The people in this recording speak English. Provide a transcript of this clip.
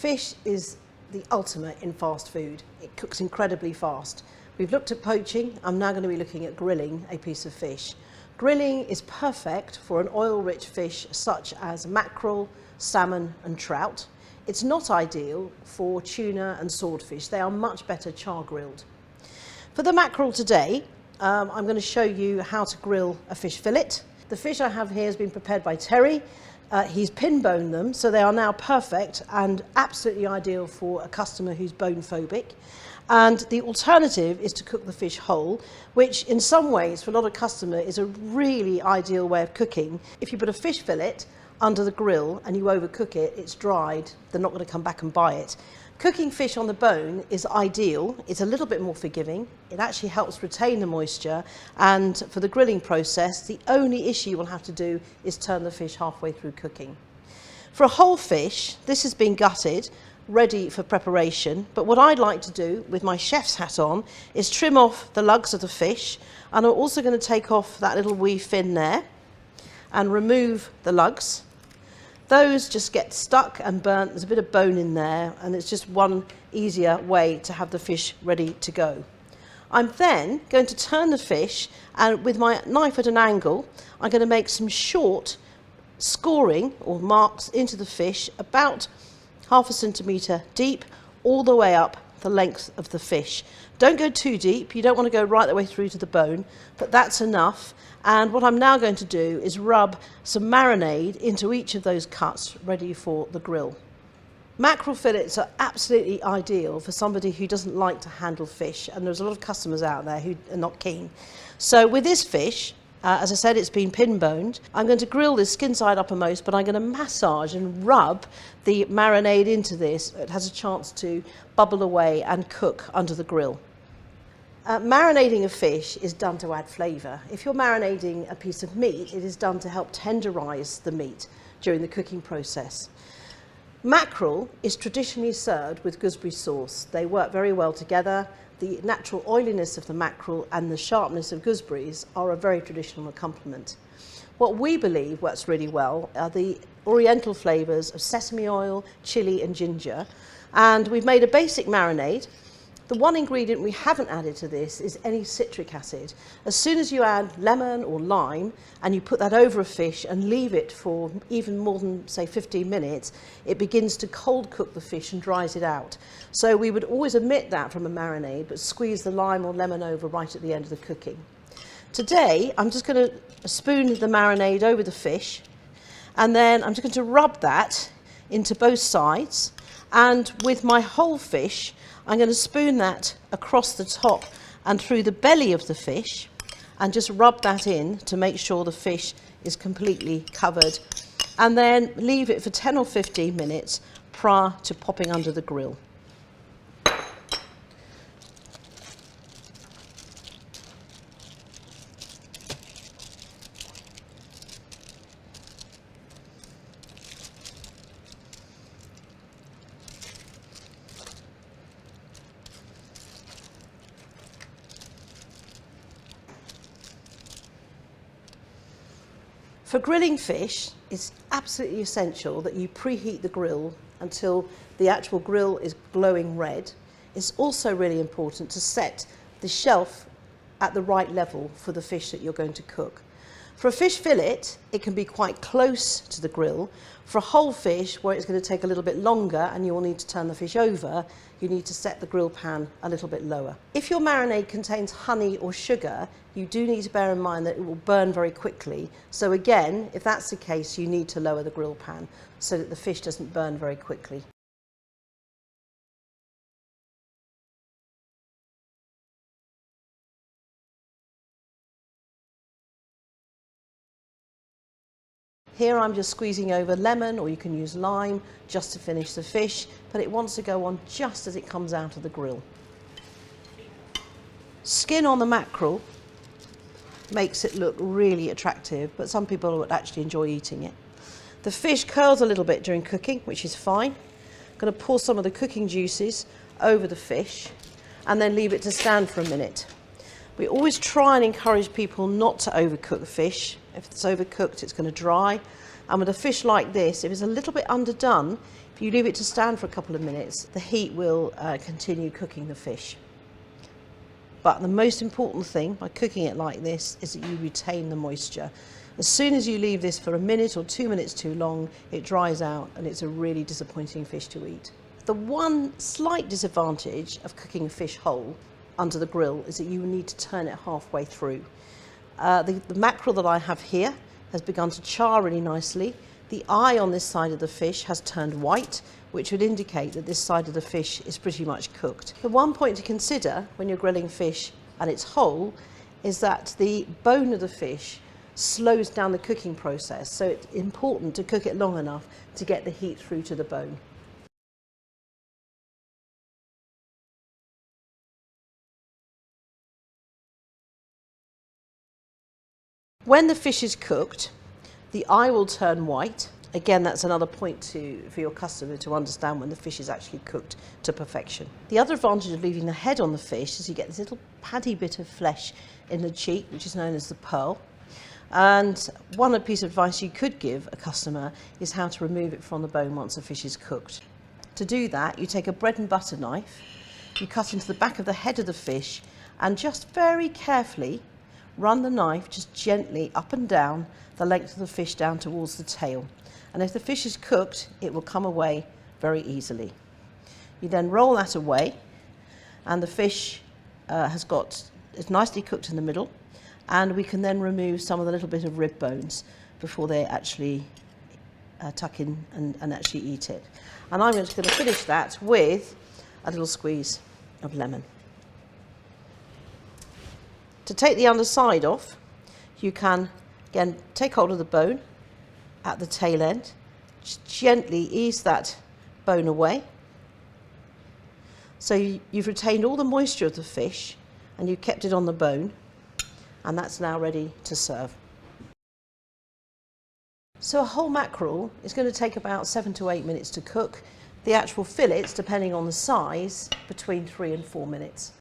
Fish is the ultimate in fast food. It cooks incredibly fast. We've looked at poaching. I'm now going to be looking at grilling a piece of fish. Grilling is perfect for an oil-rich fish such as mackerel, salmon and trout. It's not ideal for tuna and swordfish. They are much better char grilled. For the mackerel today, I'm going to show you how to grill a fish fillet. The fish I have here has been prepared by Terry. He's pin boned them, so they are now perfect and absolutely ideal for a customer who's bone phobic. And the alternative is to cook the fish whole, which in some ways for a lot of customers is a really ideal way of cooking. If you put a fish fillet under the grill and you overcook it, it's dried, they're not going to come back and buy it. Cooking fish on the bone is ideal. It's a little bit more forgiving. It actually helps retain the moisture, and for the grilling process, the only issue you will have to do is turn the fish halfway through cooking. For a whole fish, this has been gutted, ready for preparation, but what I'd like to do with my chef's hat on is trim off the lugs of the fish, and I'm also going to take off that little wee fin there and remove the lugs. Those just get stuck and burnt. There's a bit of bone in there, and it's just one easier way to have the fish ready to go. I'm then going to turn the fish, and with my knife at an angle, I'm going to make some short scoring or marks into the fish about 1/2 centimetre deep, all the way up the length of the fish. Don't go too deep. You don't want to go right the way through to the bone, but that's enough. And what I'm now going to do is rub some marinade into each of those cuts, ready for the grill. Mackerel fillets are absolutely ideal for somebody who doesn't like to handle fish, and there's a lot of customers out there who are not keen. So with this fish, as I said, it's been pin boned. I'm going to grill this skin side uppermost, but I'm going to massage and rub the marinade into this. It has a chance to bubble away and cook under the grill. Marinating a fish is done to add flavour. If you're marinating a piece of meat, it is done to help tenderise the meat during the cooking process. Mackerel is traditionally served with gooseberry sauce. They work very well together. The natural oiliness of the mackerel and the sharpness of gooseberries are a very traditional accompaniment. What we believe works really well are the oriental flavours of sesame oil, chilli and ginger. And we've made a basic marinade. The one ingredient we haven't added to this is any citric acid. As soon as you add lemon or lime and you put that over a fish and leave it for even more than, say, 15 minutes, it begins to cold cook the fish and dries it out. So we would always omit that from a marinade, but squeeze the lime or lemon over right at the end of the cooking. Today, I'm just going to spoon the marinade over the fish, and then I'm just going to rub that into both sides. And with my whole fish, I'm going to spoon that across the top and through the belly of the fish and just rub that in to make sure the fish is completely covered, and then leave it for 10 or 15 minutes prior to popping under the grill. For grilling fish, it's absolutely essential that you preheat the grill until the actual grill is glowing red. It's also really important to set the shelf at the right level for the fish that you're going to cook. For a fish fillet, it can be quite close to the grill. For a whole fish, where it's going to take a little bit longer and you will need to turn the fish over, you need to set the grill pan a little bit lower. If your marinade contains honey or sugar, you do need to bear in mind that it will burn very quickly. So again, if that's the case, you need to lower the grill pan so that the fish doesn't burn very quickly. Here I'm just squeezing over lemon, or you can use lime just to finish the fish, but it wants to go on just as it comes out of the grill. Skin on the mackerel makes it look really attractive, but some people would actually enjoy eating it. The fish curls a little bit during cooking, which is fine. I'm going to pour some of the cooking juices over the fish and then leave it to stand for a minute. We always try and encourage people not to overcook fish. If it's overcooked, it's going to dry. And with a fish like this, if it's a little bit underdone, if you leave it to stand for a couple of minutes, the heat will continue cooking the fish. But the most important thing by cooking it like this is that you retain the moisture. As soon as you leave this for a minute or 2 minutes too long, it dries out and it's a really disappointing fish to eat. The one slight disadvantage of cooking a fish whole under the grill is that you need to turn it halfway through. The mackerel that I have here has begun to char really nicely. The eye on this side of the fish has turned white, which would indicate that this side of the fish is pretty much cooked. The one point to consider when you're grilling fish and it's whole is that the bone of the fish slows down the cooking process, so it's important to cook it long enough to get the heat through to the bone. When the fish is cooked, the eye will turn white. Again, that's another point for your customer to understand when the fish is actually cooked to perfection. The other advantage of leaving the head on the fish is you get this little paddy bit of flesh in the cheek, which is known as the pearl. And one piece of advice you could give a customer is how to remove it from the bone once the fish is cooked. To do that, you take a bread and butter knife, you cut into the back of the head of the fish, and just very carefully run the knife just gently up and down the length of the fish down towards the tail. And if the fish is cooked, it will come away very easily. You then roll that away, and the fish is nicely cooked in the middle, and we can then remove some of the little bit of rib bones before they actually tuck in and actually eat it. And I'm just going to finish that with a little squeeze of lemon. To take the underside off, you can again take hold of the bone at the tail end, just gently ease that bone away. So you've retained all the moisture of the fish and you've kept it on the bone, and that's now ready to serve. So a whole mackerel is going to take about 7 to 8 minutes to cook. The actual fillets, depending on the size, between 3 and 4 minutes.